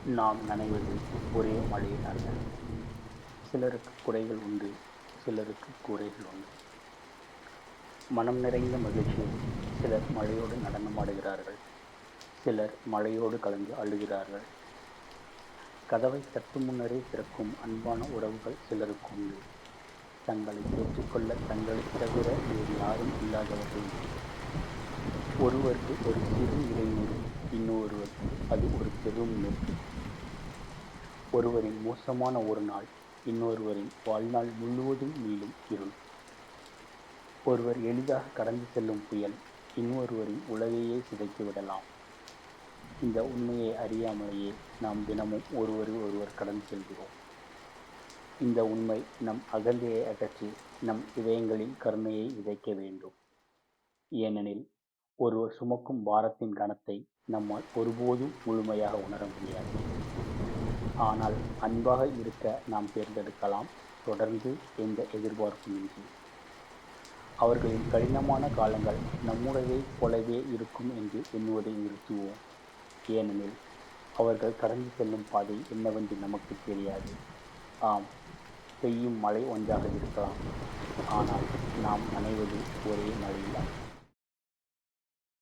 நாம் நனைவது ஒரே மழையில் அல்ல. சிலருக்கு குடைகள் உண்டு, சிலருக்கு கூரைகள் உண்டு. மனம் நிறைந்த மகிழ்ச்சியில் சிலர் மழையோடு நடனமாடுகிறார்கள், சிலர் மழையோடு கலந்து அழுகிறார்கள். கதவை தட்டும் முன்னரே திறக்கும் அன்பான உறவுகள் சிலருக்கு உண்டு. தங்களை ஏற்றுக்கொள்ள தங்களைத் தவிர வேறு யாரும் இல்லாதவர்கள். ஒருவருக்கு ஒரு சிறு இடையூறு, இன்னொருவருக்கு அது ஒரு பெரும் நெருப்பு. ஒருவரின் மோசமான ஒரு நாள் இன்னொருவரின் வாழ்நாள் முழுவதும் நீளும் இருள். ஒருவர் எளிதாக கடந்து செல்லும் புயல் இன்னொருவரின் உலகையே சிதைத்து விடலாம். இந்த உண்மையை அறியாமலேயே நாம் தினமும் ஒருவரை ஒருவர் கடந்து செல்கிறோம். இந்த உண்மை நம் அகந்தையை அகற்றி நம் இதயங்களில் கருணையை விதைக்க வேண்டும். ஏனெனில் ஒருவர் சுமக்கும் பாரத்தின் கனத்தை நம்மால் ஒருபோதும் முழுமையாக உணர முடியாது. ஆனால் அன்பாக இருக்க நாம் தேர்ந்தெடுக்கலாம், தொடர்ந்து எந்த எதிர்பார்ப்புமின்றி. அவர்களின் கடினமான காலங்கள் நம்முடையதைப் போலவே இருக்கும் என்று எண்ணுவதை நிறுத்துவோம். ஏனெனில் அவர்கள் கடந்து செல்லும் பாதை என்னவென்று நமக்கு தெரியாது. ஆம், பெய்யும் மழை ஒன்றாக இருக்கலாம், ஆனால் நாம் நனைவது ஒரே மழையில் அல்ல.